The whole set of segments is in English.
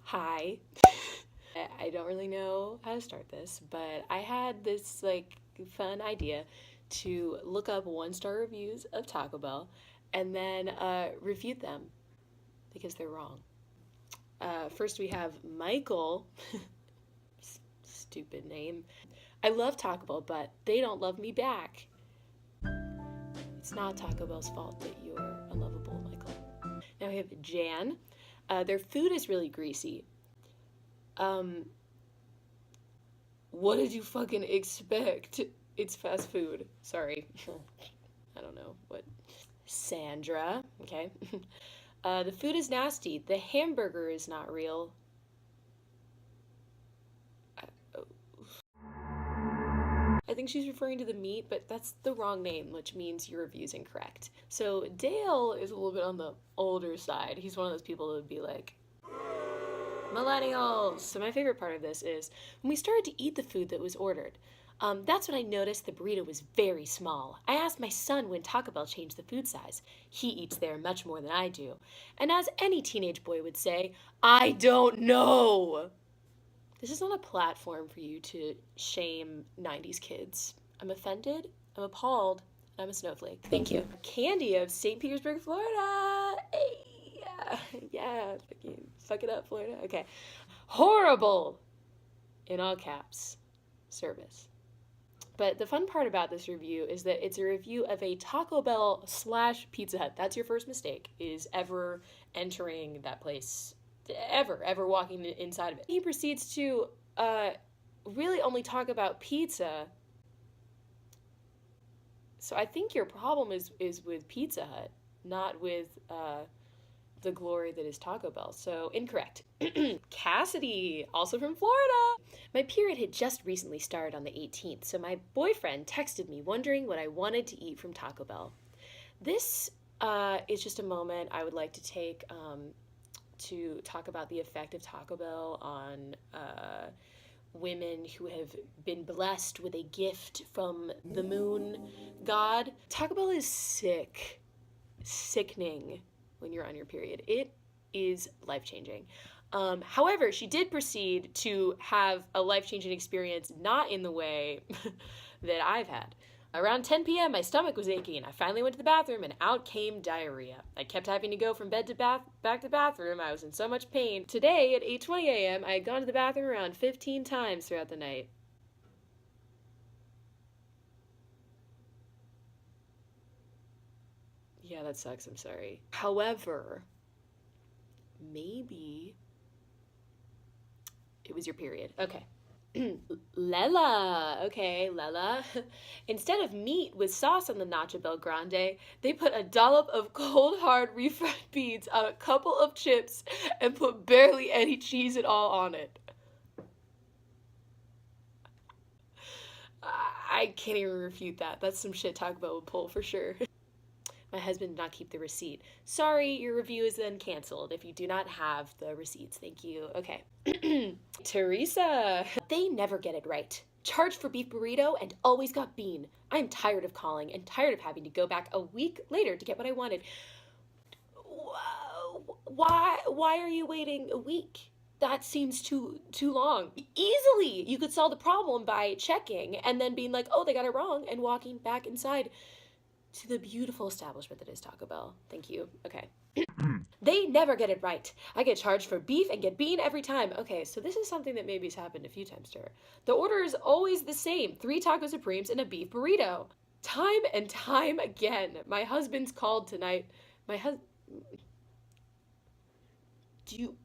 Hi. I don't really know how to start this, but I had this like fun idea to look up one-star reviews of Taco Bell and then refute them because they're wrong. First, we have Michael. Stupid name. I love Taco Bell, but they don't love me back. It's not Taco Bell's fault that you're unlovable, Michael. Now we have Jan. Their food is really greasy. Um, what did you fucking expect? It's fast food. Sorry. I don't know what. Sandra. Okay. The food is nasty. The hamburger is not real. I think she's referring to the meat, but that's the wrong name, which means your review's incorrect. So Dale is a little bit on the older side. He's one of those people that would be like, millennials. So my favorite part of this is when we started to eat the food that was ordered. That's when I noticed the burrito was very small. I asked my son when Taco Bell changed the food size. He eats there much more than I do. And as any teenage boy would say, I don't know. This is not a platform for you to shame 90s kids. I'm offended, I'm appalled, and I'm a snowflake. Thank you. Candy of St. Petersburg, Florida. Hey, yeah, fuck it up, Florida. Okay. Horrible, in all caps, service. But the fun part about this review is that it's a review of a Taco Bell slash Pizza Hut. That's your first mistake, is ever entering that place, ever walking inside of it. He proceeds to really only talk about pizza. So I think your problem is with Pizza Hut, not with the glory that is Taco Bell. So incorrect. Cassidy, also from Florida. My period had just recently started on the 18th, so my boyfriend texted me wondering what I wanted to eat from Taco Bell. This is just a moment I would like to take to talk about the effect of Taco Bell on women who have been blessed with a gift from the moon god. Taco Bell is sickening when you're on your period. It is life-changing. However, she did proceed to have a life-changing experience not in the way that I've had. Around 10 p.m., my stomach was aching, and I finally went to the bathroom, and out came diarrhea. I kept having to go from bed to back to bathroom. I was in so much pain. Today, at 8:20 a.m., I had gone to the bathroom around 15 times throughout the night. Yeah, that sucks. I'm sorry. However, maybe it was your period. Okay. Lela. Okay, Lela. Instead of meat with sauce on the Nacho Bel Grande, they put a dollop of cold hard refried beans on a couple of chips and put barely any cheese at all on it. I can't even refute that. That's some shit Taco Bell would pull for sure. My husband did not keep the receipt. Sorry, your review is then canceled if you do not have the receipts. Thank you. Okay. Teresa. They never get it right. Charged for beef burrito and always got bean. I'm tired of calling and tired of having to go back a week later to get what I wanted. Why are you waiting a week? That seems too long. Easily, you could solve the problem by checking and then being like, "Oh, they got it wrong," and walking back inside to the beautiful establishment that is Taco Bell. Thank you. Okay. They never get it right. I get charged for beef and get bean every time. Okay, so this is something that maybe has happened a few times to her. The order is always the same: 3 taco supremes and a beef burrito. Time and time again. My husband's called tonight. My husband... Do you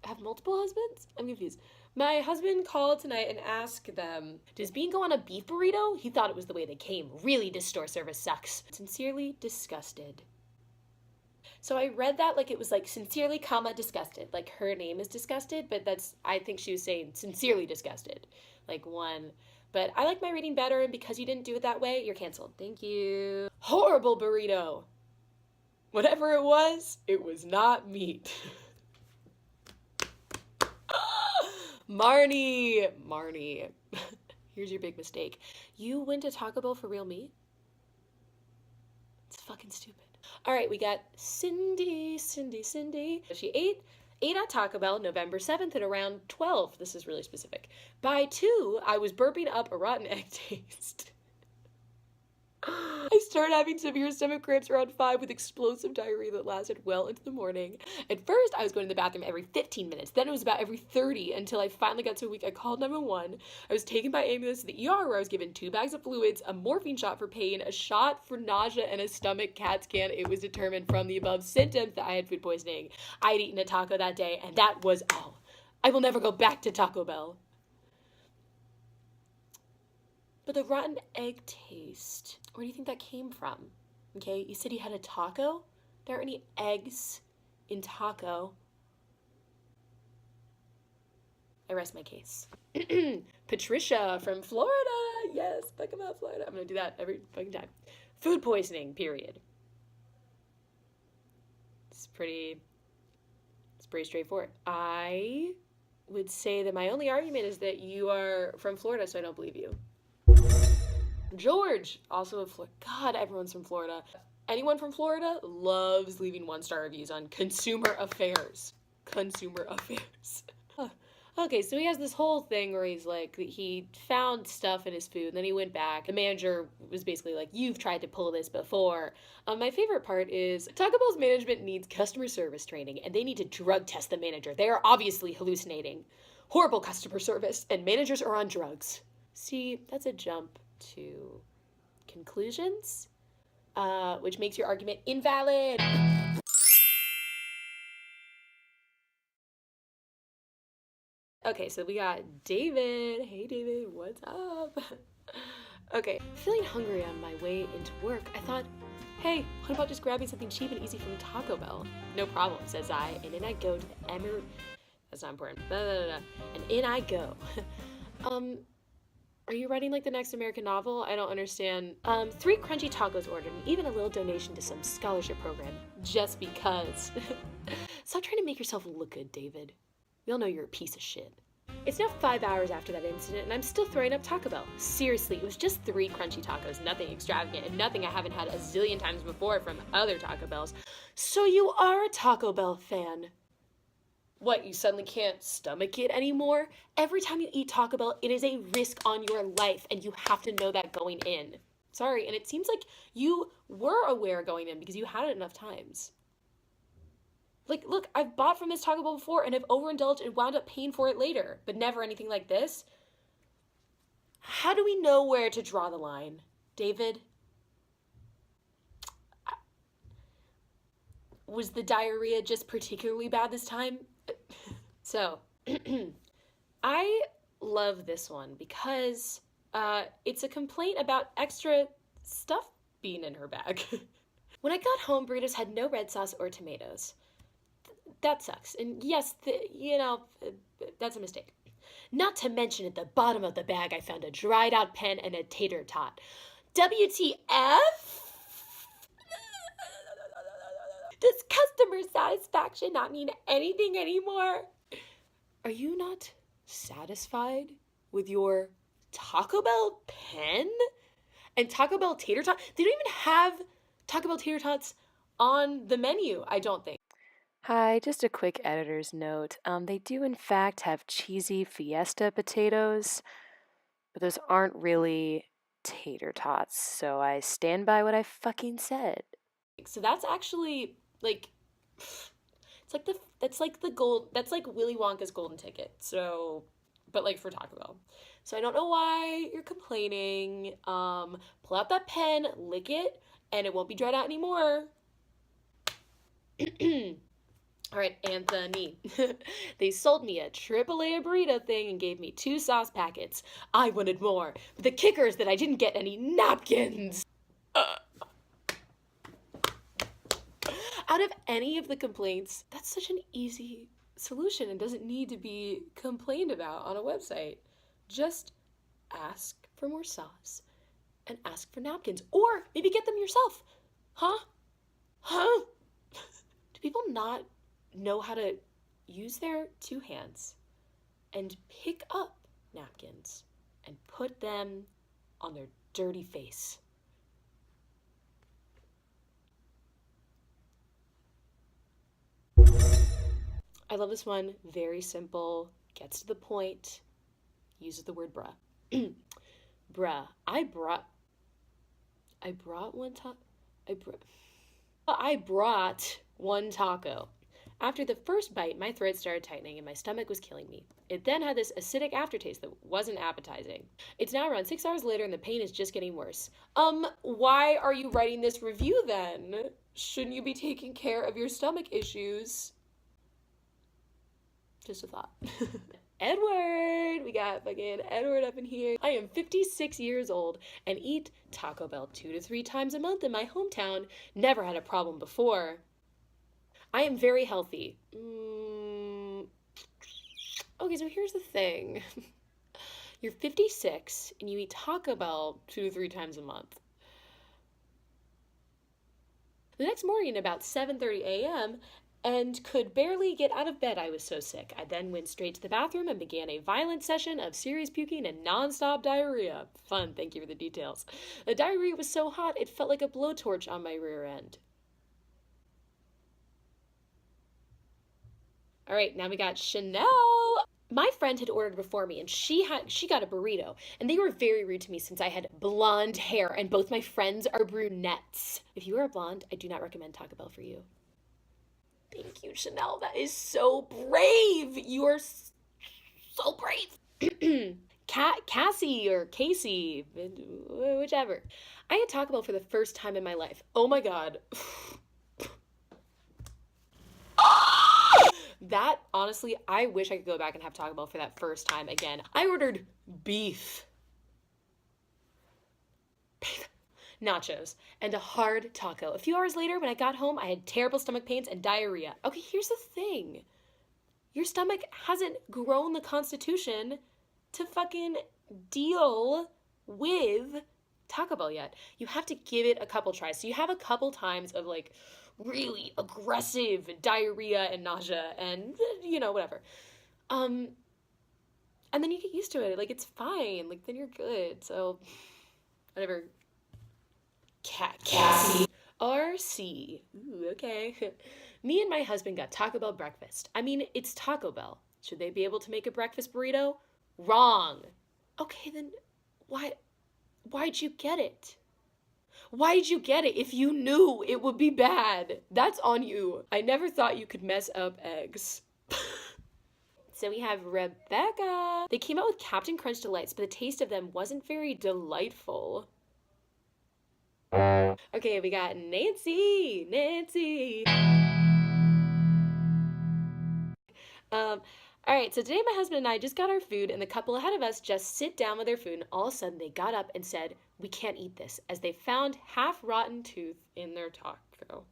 have multiple husbands? I'm confused. My husband called tonight and asked them, does bean go on a beef burrito? He thought it was the way they came. Really, this store service sucks. Sincerely disgusted. So I read that like it was like sincerely, comma, disgusted. Like her name is disgusted, but that's, I think she was saying sincerely disgusted. Like one. But I like my reading better, and because you didn't do it that way, you're canceled. Thank you. Horrible burrito. Whatever it was not meat. Marnie. Here's your big mistake. You went to Taco Bell for real meat? It's fucking stupid. All right, we got Cindy. She ate Ate at Taco Bell November 7th at around 12. This is really specific. By 2, I was burping up a rotten egg taste. I started having severe stomach cramps around 5 with explosive diarrhea that lasted well into the morning. At first, I was going to the bathroom every 15 minutes. Then it was about every 30 until I finally got so weak I called 911. I was taken by ambulance to the ER where I was given 2 bags of fluids, a morphine shot for pain, a shot for nausea, and a stomach CAT scan. It was determined from the above symptoms that I had food poisoning. I had eaten a taco that day, and that was all. I will never go back to Taco Bell. But the rotten egg taste, where do you think that came from? Okay, you said you had a taco? There aren't any eggs in taco. I rest my case. Patricia from Florida. Yes, fuck about Florida. I'm gonna do that every fucking time. Food poisoning, period. It's pretty straightforward. I would say that my only argument is that you are from Florida, so I don't believe you. George, also of Florida. God, everyone's from Florida. Anyone from Florida loves leaving 1-star reviews on Consumer Affairs. Consumer Affairs. Okay, so he has this whole thing where he's like, he found stuff in his food, and then he went back. The manager was basically like, you've tried to pull this before. My favorite part is Taco Bell's management needs customer service training, and they need to drug test the manager. They are obviously hallucinating. Horrible customer service, and managers are on drugs. See, that's a jump to conclusions, which makes your argument invalid. Okay, so we got David. Hey David, what's up? Okay, feeling hungry on my way into work, I thought, hey, what about just grabbing something cheap and easy from Taco Bell? No problem, says I, and in I go to the That's not important. And in I go. Are you writing like the next American novel? I don't understand. 3 crunchy tacos ordered and even a little donation to some scholarship program. Just because. Stop trying to make yourself look good, David. We all know you're a piece of shit. It's now 5 hours after that incident and I'm still throwing up Taco Bell. Seriously, it was just 3 crunchy tacos, nothing extravagant and nothing I haven't had a zillion times before from other Taco Bells. So you are a Taco Bell fan. What, you suddenly can't stomach it anymore? Every time you eat Taco Bell, it is a risk on your life, and you have to know that going in. Sorry, and it seems like you were aware going in because you had it enough times. Like, look, I've bought from this Taco Bell before and have overindulged and wound up paying for it later, but never anything like this. How do we know where to draw the line, David? Was the diarrhea just particularly bad this time? So, I love this one because it's a complaint about extra stuff being in her bag. When I got home, burritos had no red sauce or tomatoes. That sucks. And yes, that's a mistake. Not to mention at the bottom of the bag, I found a dried out pen and a tater tot. WTF? Does customer satisfaction not mean anything anymore? Are you not satisfied with your Taco Bell pen and Taco Bell tater tot? They don't even have Taco Bell tater tots on the menu, I don't think. Hi, just a quick editor's note. They do in fact have cheesy Fiesta potatoes, but those aren't really tater tots, so I stand by what I fucking said. So that's actually like that's like Willy Wonka's golden ticket. So, but like for Taco Bell. So I don't know why you're complaining. Pull out that pen, lick it, and it won't be dried out anymore. All right, Anthony. They sold me a AAA burrito thing and gave me 2 sauce packets. I wanted more, but the kicker is that I didn't get any napkins. Out of any of the complaints, that's such an easy solution and doesn't need to be complained about on a website. Just ask for more sauce and ask for napkins, or maybe get them yourself. Huh? Do people not know how to use their 2 hands and pick up napkins and put them on their dirty face? I love this one. Very simple, gets to the point, uses the word bruh. Bruh, I brought one taco. I brought one taco. After the first bite, my throat started tightening and my stomach was killing me. It then had this acidic aftertaste that wasn't appetizing. It's now around 6 hours later and the pain is just getting worse. Why are you writing this review then? Shouldn't you be taking care of your stomach issues? Just a thought. Edward! We got fucking Edward up in here. I am 56 years old and eat Taco Bell 2 to 3 times a month in my hometown. Never had a problem before. I am very healthy. Okay, so here's the thing. You're 56 and you eat Taco Bell 2 to 3 times a month. The next morning, about 7:30 a.m., and could barely get out of bed. I was so sick. I then went straight to the bathroom and began a violent session of serious puking and nonstop diarrhea. Fun, thank you for the details. The diarrhea was so hot it felt like a blowtorch on my rear end. All right, now we got Chanel. My friend had ordered before me and she got a burrito and they were very rude to me since I had blonde hair and both my friends are brunettes. If you are a blonde, I do not recommend Taco Bell for you. Thank you, Chanel. That is so brave. You are so brave. Cassie or Casey, whichever. I had Taco Bell for the first time in my life. Oh my God. That, honestly, I wish I could go back and have Taco Bell for that first time again. I ordered beef, nachos, and a hard taco. A few hours later, when I got home, I had terrible stomach pains and diarrhea. Okay, here's the thing. Your stomach hasn't grown the constitution to fucking deal with Taco Bell yet. You have to give it a couple tries. So you have a couple times of like really aggressive diarrhea and nausea and whatever. And then you get used to it. Like it's fine. Like then you're good. So whatever. Cassie. RC. Ooh, okay. Me and my husband got Taco Bell breakfast. I mean, it's Taco Bell. Should they be able to make a breakfast burrito? Wrong. Okay, then why'd you get it? Why'd you get it if you knew it would be bad? That's on you. I never thought you could mess up eggs. So we have Rebecca. They came out with Captain Crunch Delights, but the taste of them wasn't very delightful. Okay, we got Nancy. All right, so today my husband and I just got our food, and the couple ahead of us just sit down with their food, and all of a sudden they got up and said, "We can't eat this," as they found half-rotten tooth in their taco.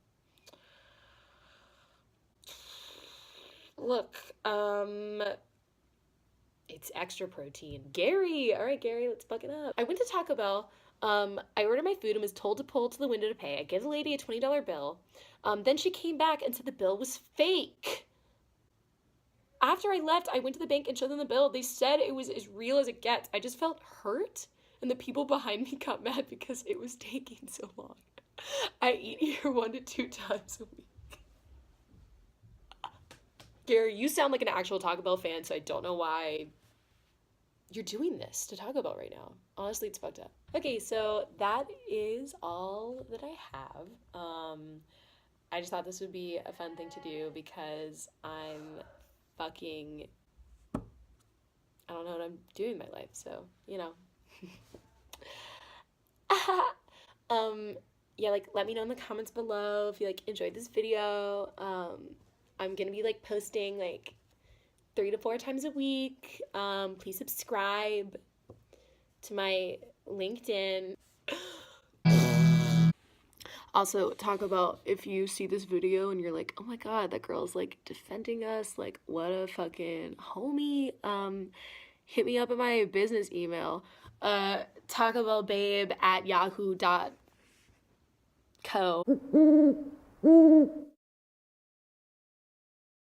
Look, it's extra protein. Gary, all right, Gary, let's buck it up. I went to Taco Bell. I ordered my food and was told to pull to the window to pay. I gave the lady a $20 bill. Then she came back and said the bill was fake. After I left, I went to the bank and showed them the bill. They said it was as real as it gets. I just felt hurt, and the people behind me got mad because it was taking so long. I eat here 1 to 2 times a week. Gary, you sound like an actual Taco Bell fan, so I don't know why you're doing this to Taco Bell right now. Honestly, it's fucked up. Okay, so that is all that I have. I just thought this would be a fun thing to do because I'm fucking, I don't know what I'm doing in my life, so yeah, like let me know in the comments below if you like enjoyed this video. I'm gonna be like posting like 3 to 4 times a week. Please subscribe to my LinkedIn. Also, talk about if you see this video and you're like, oh my God, that girl's like defending us, like what a fucking homie. Hit me up at my business email, tacobellbabe@yahoo.co.